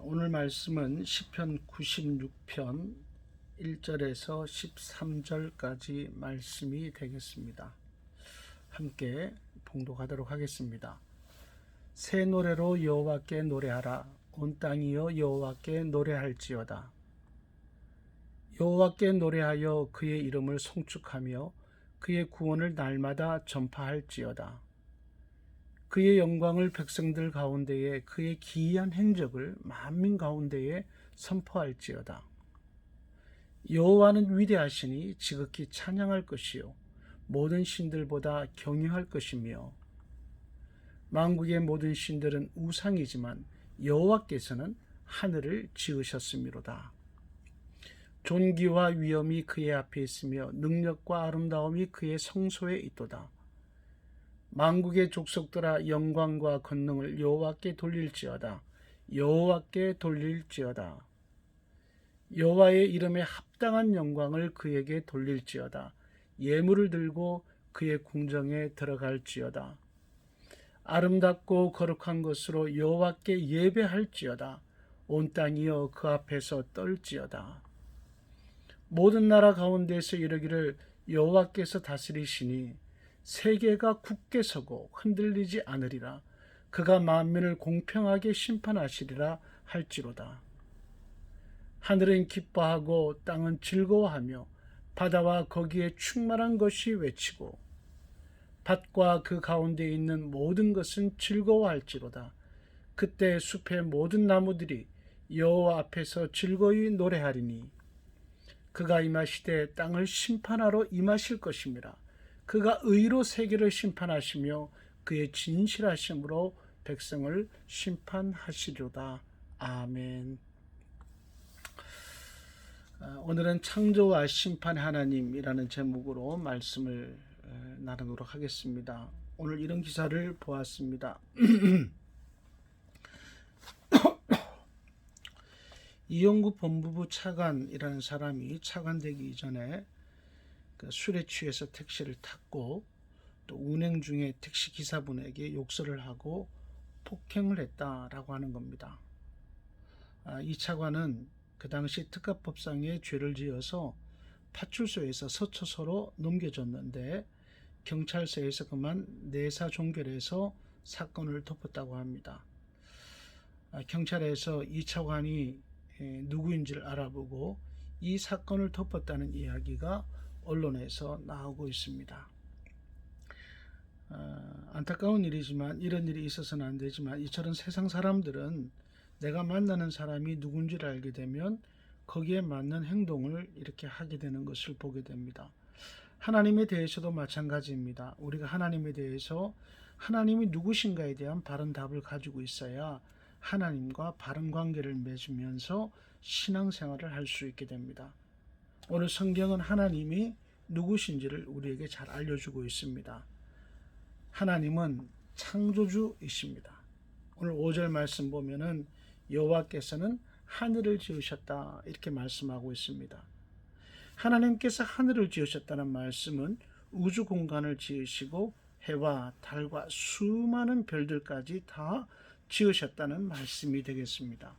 오늘 말씀은 시편 96편 1절에서 13절까지 말씀이 되겠습니다. 함께 봉독하도록 하겠습니다. 새 노래로 여호와께 노래하라. 온 땅이여 여호와께 노래할지어다. 여호와께 노래하여 그의 이름을 송축하며 그의 구원을 날마다 전파할지어다. 그의 영광을 백성들 가운데에 그의 기이한 행적을 만민 가운데에 선포할지어다. 여호와는 위대하시니 지극히 찬양할 것이요 모든 신들보다 경외할 것이며 만국의 모든 신들은 우상이지만 여호와께서는 하늘을 지으셨음이로다. 존귀와 위엄이 그의 앞에 있으며 능력과 아름다움이 그의 성소에 있도다. 만국의 족속들아 영광과 권능을 여호와께 돌릴지어다. 여호와께 돌릴지어다. 여호와의 이름에 합당한 영광을 그에게 돌릴지어다. 예물을 들고 그의 궁정에 들어갈지어다. 아름답고 거룩한 것으로 여호와께 예배할지어다. 온 땅이여 그 앞에서 떨지어다. 모든 나라 가운데서 이르기를 여호와께서 다스리시니 세계가 굳게 서고 흔들리지 않으리라. 그가 만민을 공평하게 심판하시리라 할지로다. 하늘은 기뻐하고 땅은 즐거워하며 바다와 거기에 충만한 것이 외치고 밭과 그 가운데 있는 모든 것은 즐거워할지로다. 그때 숲의 모든 나무들이 여호와 앞에서 즐거이 노래하리니 그가 임하시되 땅을 심판하러 임하실 것임이라. 그가 의로 세계를 심판하시며 그의 진실하심으로 백성을 심판하시리로다. 아멘. 오늘은 창조와 심판의 하나님이라는 제목으로 말씀을 나누도록 하겠습니다. 오늘 이런 기사를 보았습니다. 이용구 법무부 차관이라는 사람이 차관되기 이전에 술에 취해서 택시를 탔고 또 운행 중에 택시 기사분에게 욕설을 하고 폭행을 했다라고 하는 겁니다. 이 차관은 그 당시 특가법상의 죄를 지어서 파출소에서 서초소로 넘겨졌는데 경찰서에서 그만 내사 종결해서 사건을 덮었다고 합니다. 경찰에서 이 차관이 누구인지를 알아보고 이 사건을 덮었다는 이야기가 언론에서 나오고 있습니다. 안타까운 일이지만 이런 일이 있어서는 안 되지만 이처럼 세상 사람들은 내가 만나는 사람이 누군지를 알게 되면 거기에 맞는 행동을 이렇게 하게 되는 것을 보게 됩니다. 하나님에 대해서도 마찬가지입니다. 우리가 하나님에 대해서 하나님이 누구신가에 대한 바른 답을 가지고 있어야 하나님과 바른 관계를 맺으면서 신앙생활을 할 수 있게 됩니다. 오늘 성경은 하나님이 누구신지를 우리에게 잘 알려주고 있습니다. 하나님은 창조주이십니다. 오늘 5절 말씀 보면은 여호와께서는 하늘을 지으셨다 이렇게 말씀하고 있습니다. 하나님께서 하늘을 지으셨다는 말씀은 우주 공간을 지으시고 해와 달과 수많은 별들까지 다 지으셨다는 말씀이 되겠습니다.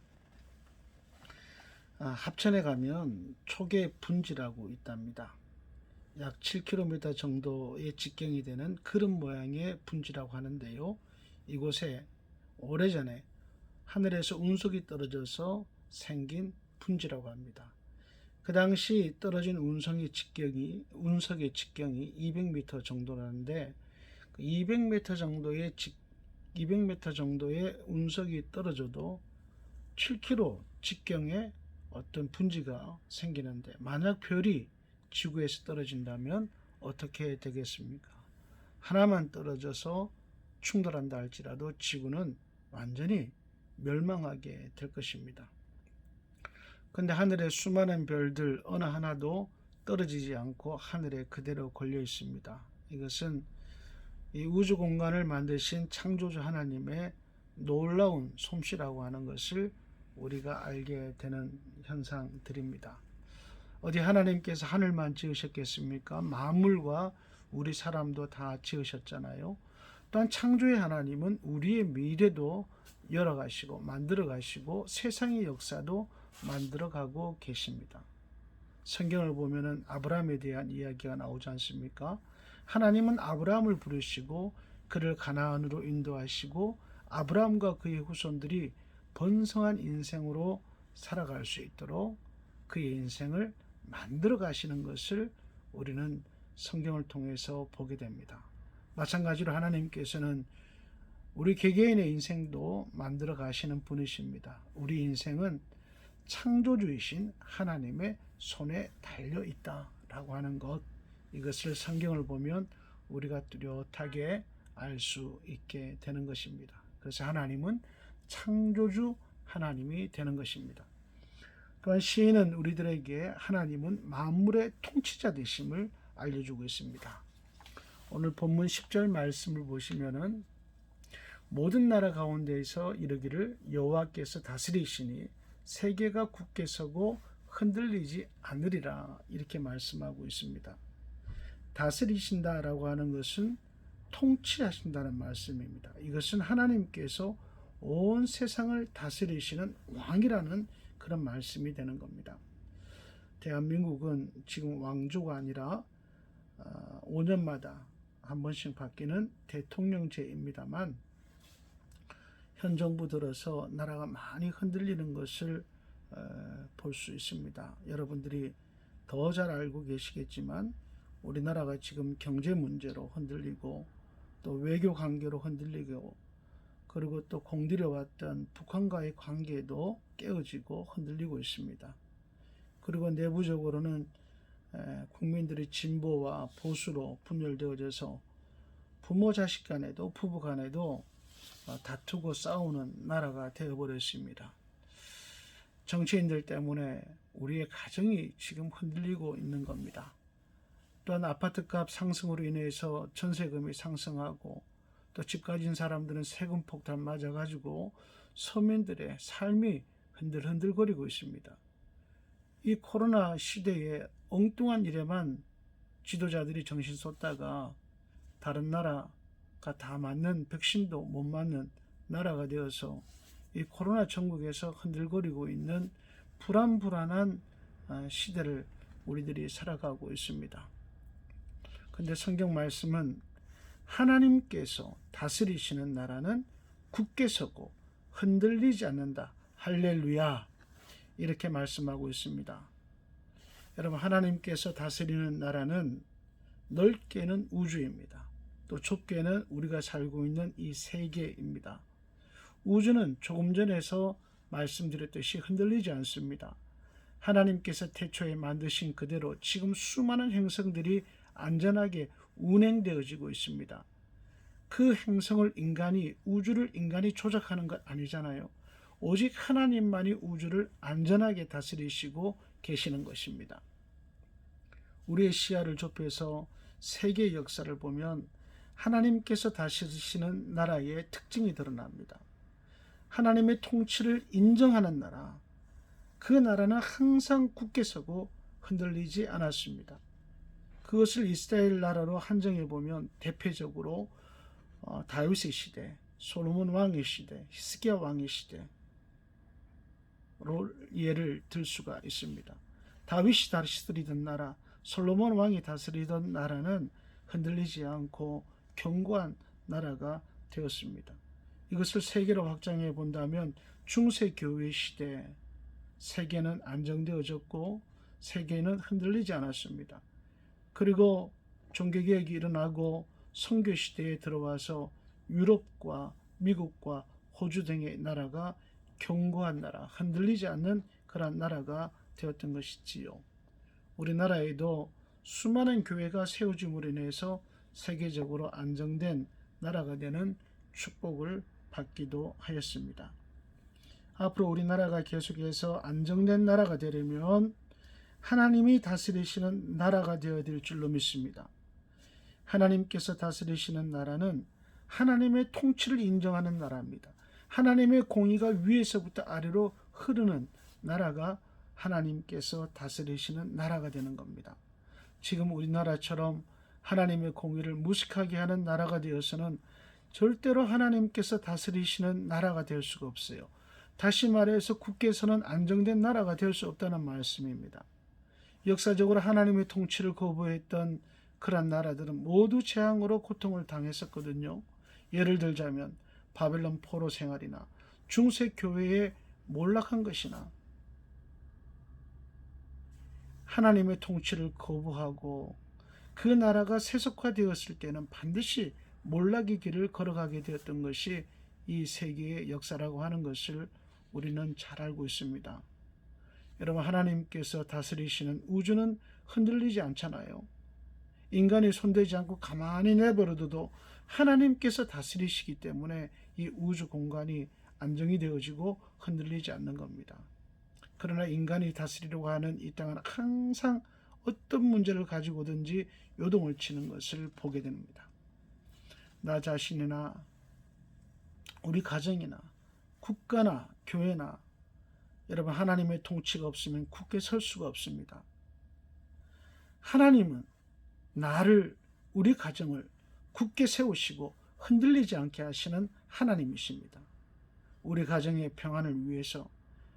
합천에 가면 초계 분지라고 있답니다. 약 7km 정도의 직경이 되는 그릇 모양의 분지라고 하는데요. 이곳에 오래전에 하늘에서 운석이 떨어져서 생긴 분지라고 합니다. 그 당시 떨어진 운석의 직경이 200m 정도라는데 200m 정도의 운석이 떨어져도 7km 직경에 어떤 분지가 생기는데 만약 별이 지구에서 떨어진다면 어떻게 되겠습니까? 하나만 떨어져서 충돌한다 할지라도 지구는 완전히 멸망하게 될 것입니다. 그런데 하늘의 수많은 별들 어느 하나도 떨어지지 않고 하늘에 그대로 걸려 있습니다. 이것은 이 우주 공간을 만드신 창조주 하나님의 놀라운 솜씨라고 하는 것을 우리가 알게 되는 현상들입니다. 어디 하나님께서 하늘만 지으셨겠습니까? 만물과 우리 사람도 다 지으셨잖아요. 또한 창조의 하나님은 우리의 미래도 열어가시고 만들어가시고 세상의 역사도 만들어가고 계십니다. 성경을 보면은 아브라함에 대한 이야기가 나오지 않습니까? 하나님은 아브라함을 부르시고 그를 가나안으로 인도하시고 아브라함과 그의 후손들이 번성한 인생으로 살아갈 수 있도록 그의 인생을 만들어 가시는 것을 우리는 성경을 통해서 보게 됩니다. 마찬가지로 하나님께서는 우리 개개인의 인생도 만들어 가시는 분이십니다. 우리 인생은 창조주이신 하나님의 손에 달려 있다라고 하는 것, 이것을 성경을 보면 우리가 뚜렷하게 알 수 있게 되는 것입니다. 그래서 하나님은 창조주 하나님이 되는 것입니다. 또한 시인은 우리들에게 하나님은 만물의 통치자 되심을 알려주고 있습니다. 오늘 본문 10절 말씀을 보시면은 모든 나라 가운데에서 이르기를 여호와께서 다스리시니 세계가 굳게 서고 흔들리지 않으리라, 이렇게 말씀하고 있습니다. 다스리신다라고 하는 것은 통치하신다는 말씀입니다. 이것은 하나님께서 온 세상을 다스리시는 왕이라는 그런 말씀이 되는 겁니다. 대한민국은 지금 왕조가 아니라 5년마다 한 번씩 바뀌는 대통령제입니다만 현 정부 들어서 나라가 많이 흔들리는 것을 볼 수 있습니다. 여러분들이 더 잘 알고 계시겠지만 우리나라가 지금 경제 문제로 흔들리고 또 외교 관계로 흔들리고 그리고 또 공들여왔던 북한과의 관계도 깨어지고 흔들리고 있습니다. 그리고 내부적으로는 국민들이 진보와 보수로 분열되어져서 부모 자식 간에도 부부 간에도 다투고 싸우는 나라가 되어버렸습니다. 정치인들 때문에 우리의 가정이 지금 흔들리고 있는 겁니다. 또한 아파트값 상승으로 인해서 전세금이 상승하고 또 집 가진 사람들은 세금 폭탄 맞아가지고 서민들의 삶이 흔들흔들거리고 있습니다. 이 코로나 시대에 엉뚱한 일에만 지도자들이 정신 쏟다가 다른 나라가 다 맞는 백신도 못 맞는 나라가 되어서 이 코로나 전국에서 흔들거리고 있는 불안한 시대를 우리들이 살아가고 있습니다. 근데 성경 말씀은 하나님께서 다스리시는 나라는 굳게 서고 흔들리지 않는다. 할렐루야. 이렇게 말씀하고 있습니다. 여러분, 하나님께서 다스리는 나라는 넓게는 우주입니다. 또 좁게는 우리가 살고 있는 이 세계입니다. 우주는 조금 전에서 말씀드렸듯이 흔들리지 않습니다. 하나님께서 태초에 만드신 그대로 지금 수많은 행성들이 안전하게 운행되어지고 있습니다. 그 행성을 우주를 인간이 조작하는 것 아니잖아요. 오직 하나님만이 우주를 안전하게 다스리시고 계시는 것입니다. 우리의 시야를 좁혀서 세계의 역사를 보면 하나님께서 다스리시는 나라의 특징이 드러납니다. 하나님의 통치를 인정하는 나라, 그 나라는 항상 굳게 서고 흔들리지 않았습니다. 그것을 이스라엘 나라로 한정해 보면 대표적으로 다윗의 시대, 솔로몬 왕의 시대, 히스기야 왕의 시대로 예를 들 수가 있습니다. 다윗이 다스리던 나라, 솔로몬 왕이 다스리던 나라는 흔들리지 않고 견고한 나라가 되었습니다. 이것을 세계로 확장해 본다면 중세 교회 시대, 세계는 안정되어졌고 세계는 흔들리지 않았습니다. 그리고 종교개혁이 일어나고 선교 시대에 들어와서 유럽과 미국과 호주 등의 나라가 견고한 나라, 흔들리지 않는 그런 나라가 되었던 것이지요. 우리나라에도 수많은 교회가 세워짐으로 인해서 세계적으로 안정된 나라가 되는 축복을 받기도 하였습니다. 앞으로 우리나라가 계속해서 안정된 나라가 되려면 하나님이 다스리시는 나라가 되어야 될 줄로 믿습니다. 하나님께서 다스리시는 나라는 하나님의 통치를 인정하는 나라입니다. 하나님의 공의가 위에서부터 아래로 흐르는 나라가 하나님께서 다스리시는 나라가 되는 겁니다. 지금 우리나라처럼 하나님의 공의를 무식하게 하는 나라가 되어서는 절대로 하나님께서 다스리시는 나라가 될 수가 없어요. 다시 말해서 국께서는 안정된 나라가 될 수 없다는 말씀입니다. 역사적으로 하나님의 통치를 거부했던 그런 나라들은 모두 재앙으로 고통을 당했었거든요. 예를 들자면 바벨론 포로 생활이나 중세 교회의 몰락한 것이나 하나님의 통치를 거부하고 그 나라가 세속화되었을 때는 반드시 몰락의 길을 걸어가게 되었던 것이 이 세계의 역사라고 하는 것을 우리는 잘 알고 있습니다. 여러분, 하나님께서 다스리시는 우주는 흔들리지 않잖아요. 인간이 손대지 않고 가만히 내버려둬도 하나님께서 다스리시기 때문에 이 우주 공간이 안정이 되어지고 흔들리지 않는 겁니다. 그러나 인간이 다스리려고 하는 이 땅은 항상 어떤 문제를 가지고든지 요동을 치는 것을 보게 됩니다. 나 자신이나 우리 가정이나 국가나 교회나 여러분, 하나님의 통치가 없으면 굳게 설 수가 없습니다. 하나님은 나를, 우리 가정을 굳게 세우시고 흔들리지 않게 하시는 하나님이십니다. 우리 가정의 평안을 위해서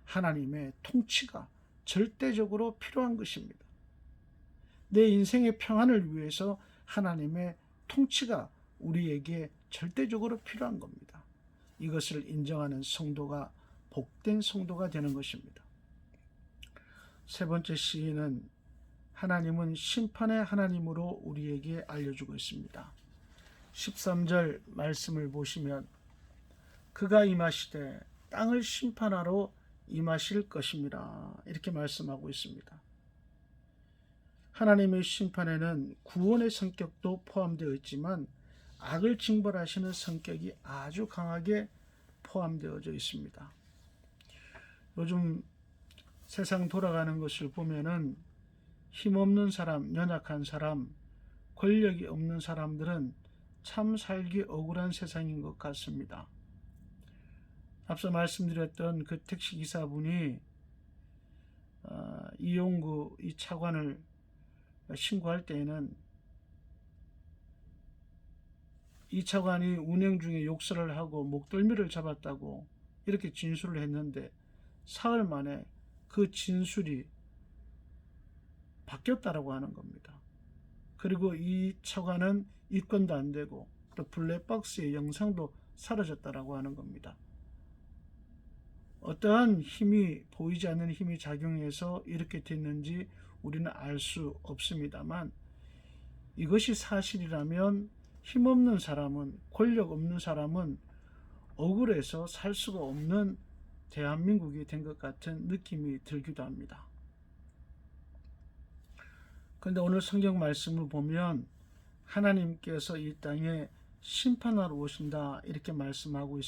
하나님의 통치가 절대적으로 필요한 것입니다. 내 인생의 평안을 위해서 하나님의 통치가 우리에게 절대적으로 필요한 겁니다. 이것을 인정하는 성도가 복된 성도가 되는 것입니다. 세 번째 시인은 하나님은 심판의 하나님으로 우리에게 알려주고 있습니다. 13절 말씀을 보시면 그가 임하시되 땅을 심판하러 임하실 것입니다. 이렇게 말씀하고 있습니다. 하나님의 심판에는 구원의 성격도 포함되어 있지만 악을 징벌하시는 성격이 아주 강하게 포함되어져 있습니다. 요즘 세상 돌아가는 것을 보면은 힘없는 사람, 연약한 사람, 권력이 없는 사람들은 참 살기 억울한 세상인 것 같습니다. 앞서 말씀드렸던 그 택시기사분이 이용구 이 차관을 신고할 때에는 이 차관이 운행 중에 욕설을 하고 목덜미를 잡았다고 이렇게 진술을 했는데 사흘 만에 그 진술이 바뀌었다라고 하는 겁니다. 그리고 이 차관은 입건도 안 되고 또 블랙박스의 영상도 사라졌다라고 하는 겁니다. 어떠한 힘이, 보이지 않는 힘이 작용해서 이렇게 됐는지 우리는 알 수 없습니다만 이것이 사실이라면 힘없는 사람은, 권력 없는 사람은 억울해서 살 수가 없는 대한민국이 된 것 같은 느낌이 들기도 합니다. 그런데 오늘 성경 말씀을 보면 하나님께서 이 땅에 심판하러 오신다 이렇게 말씀하고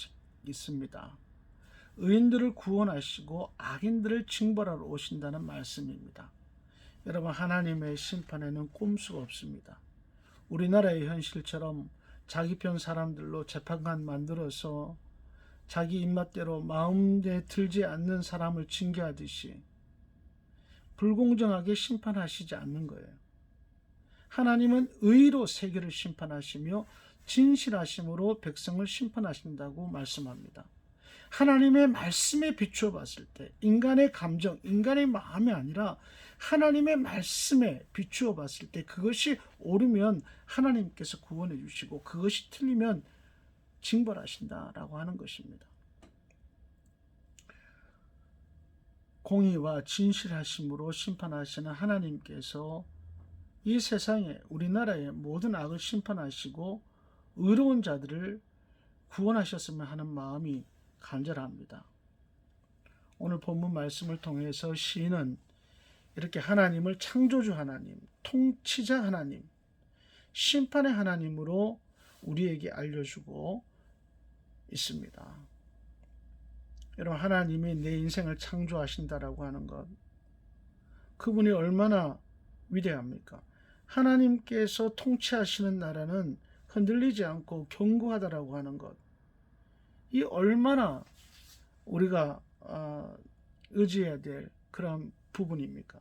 있습니다. 의인들을 구원하시고 악인들을 징벌하러 오신다는 말씀입니다. 여러분, 하나님의 심판에는 꼼수가 없습니다. 우리나라의 현실처럼 자기 편 사람들로 재판관 만들어서 자기 입맛대로 마음에 들지 않는 사람을 징계하듯이 불공정하게 심판하시지 않는 거예요. 하나님은 의로 세계를 심판하시며 진실하심으로 백성을 심판하신다고 말씀합니다. 하나님의 말씀에 비추어 봤을 때 인간의 감정, 인간의 마음이 아니라 하나님의 말씀에 비추어 봤을 때 그것이 옳으면 하나님께서 구원해 주시고 그것이 틀리면 징벌하신다라고 하는 것입니다. 공의와 진실하심으로 심판하시는 하나님께서 이 세상에 우리나라의 모든 악을 심판하시고 의로운 자들을 구원하셨으면 하는 마음이 간절합니다. 오늘 본문 말씀을 통해서 시인은 이렇게 하나님을 창조주 하나님, 통치자 하나님, 심판의 하나님으로 우리에게 알려주고 있습니다. 여러분, 하나님이 내 인생을 창조하신다라고 하는 것, 그분이 얼마나 위대합니까? 하나님께서 통치하시는 나라는 흔들리지 않고 견고하다라고 하는 것, 이 얼마나 우리가 의지해야 될 그런 부분입니까?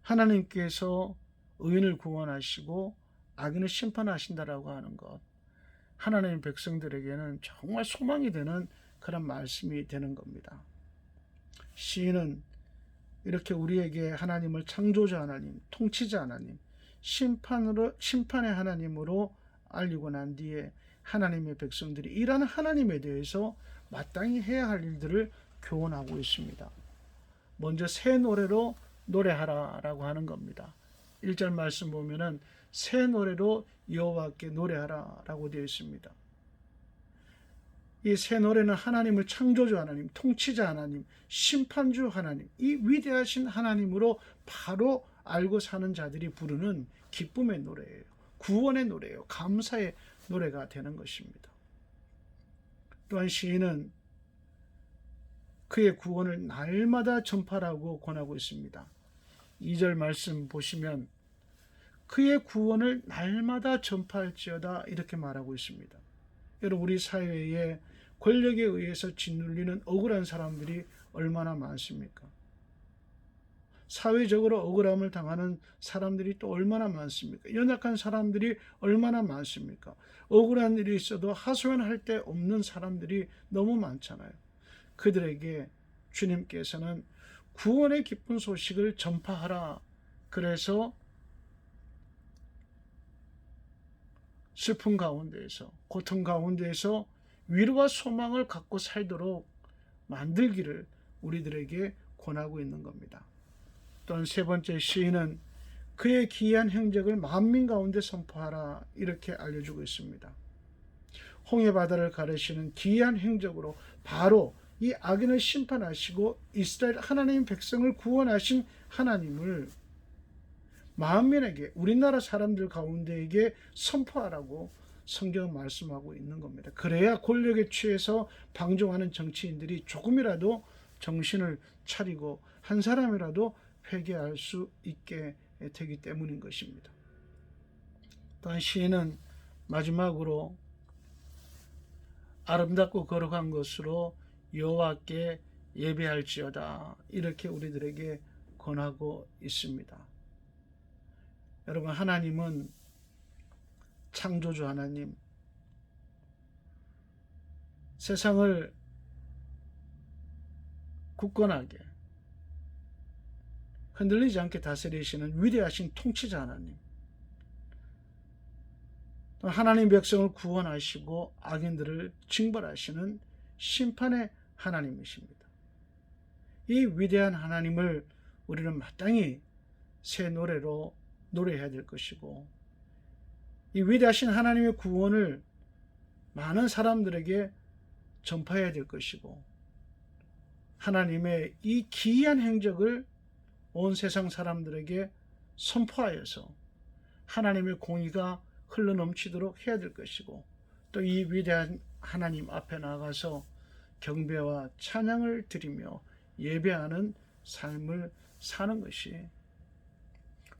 하나님께서 의인을 구원하시고 악인을 심판하신다라고 하는 것, 하나님의 백성들에게는 정말 소망이 되는 그런 말씀이 되는 겁니다. 시인은 이렇게 우리에게 하나님을 창조자 하나님, 통치자 하나님, 심판의 하나님으로 알리고 난 뒤에 하나님의 백성들이 이러한 하나님에 대해서 마땅히 해야 할 일들을 교훈하고 있습니다. 먼저 새 노래로 노래하라 라고 하는 겁니다. 1절 말씀 보면은 새 노래로 여호와께 노래하라 라고 되어 있습니다. 이 새 노래는 하나님을 창조주 하나님, 통치자 하나님, 심판주 하나님, 이 위대하신 하나님으로 바로 알고 사는 자들이 부르는 기쁨의 노래예요. 구원의 노래예요. 감사의 노래가 되는 것입니다. 또한 시인은 그의 구원을 날마다 전파하라고 권하고 있습니다. 2절 말씀 보시면 그의 구원을 날마다 전파할지어다 이렇게 말하고 있습니다. 여러분, 우리 사회에 권력에 의해서 짓눌리는 억울한 사람들이 얼마나 많습니까? 사회적으로 억울함을 당하는 사람들이 또 얼마나 많습니까? 연약한 사람들이 얼마나 많습니까? 억울한 일이 있어도 하소연할 데 없는 사람들이 너무 많잖아요. 그들에게 주님께서는 구원의 기쁜 소식을 전파하라. 그래서 슬픔 가운데에서, 고통 가운데에서 위로와 소망을 갖고 살도록 만들기를 우리들에게 권하고 있는 겁니다. 또한 세 번째, 시인은 그의 기이한 행적을 만민 가운데 선포하라 이렇게 알려주고 있습니다. 홍해바다를 가르시는 기이한 행적으로 바로 이 악인을 심판하시고 이스라엘 하나님 백성을 구원하신 하나님을 만민에게, 우리나라 사람들 가운데에게 선포하라고 성경은 말씀하고 있는 겁니다. 그래야 권력에 취해서 방종하는 정치인들이 조금이라도 정신을 차리고 한 사람이라도 회개할 수 있게 되기 때문인 것입니다. 또한 시인은 마지막으로 아름답고 거룩한 것으로 여호와께 예배할지어다 이렇게 우리들에게 권하고 있습니다. 여러분, 하나님은 창조주 하나님, 세상을 굳건하게 흔들리지 않게 다스리시는 위대하신 통치자 하나님, 하나님 백성을 구원하시고 악인들을 징벌하시는 심판의 하나님이십니다. 이 위대한 하나님을 우리는 마땅히 새 노래로 노래해야 될 것이고, 이 위대하신 하나님의 구원을 많은 사람들에게 전파해야 될 것이고, 하나님의 이 기이한 행적을 온 세상 사람들에게 선포하여서 하나님의 공의가 흘러넘치도록 해야 될 것이고, 또 이 위대한 하나님 앞에 나가서 경배와 찬양을 드리며 예배하는 삶을 사는 것이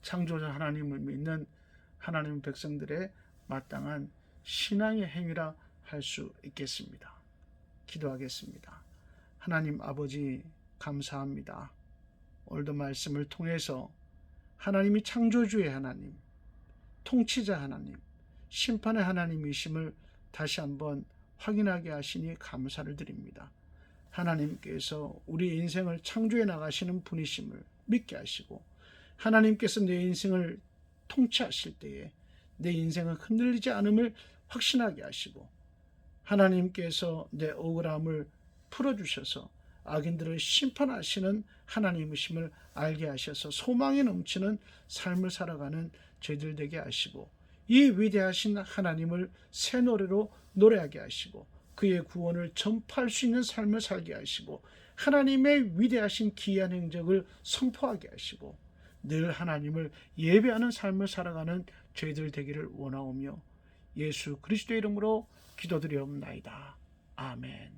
창조자 하나님을 믿는 하나님 백성들의 마땅한 신앙의 행위라 할 수 있겠습니다. 기도하겠습니다. 하나님 아버지, 감사합니다. 오늘도 말씀을 통해서 하나님이 창조주의 하나님, 통치자 하나님, 심판의 하나님이심을 다시 한번 확인하게 하시니 감사를 드립니다. 하나님께서 우리 인생을 창조해 나가시는 분이심을 믿게 하시고, 하나님께서 내 인생을 통치하실 때에 내 인생은 흔들리지 않음을 확신하게 하시고, 하나님께서 내 억울함을 풀어주셔서 악인들을 심판하시는 하나님이심을 알게 하셔서 소망이 넘치는 삶을 살아가는 저희들 되게 하시고, 이 위대하신 하나님을 새 노래로 노래하게 하시고, 그의 구원을 전파할 수 있는 삶을 살게 하시고, 하나님의 위대하신 기이한 행적을 선포하게 하시고, 늘 하나님을 예배하는 삶을 살아가는 저희들 되기를 원하오며 예수 그리스도의 이름으로 기도드리옵나이다. 아멘.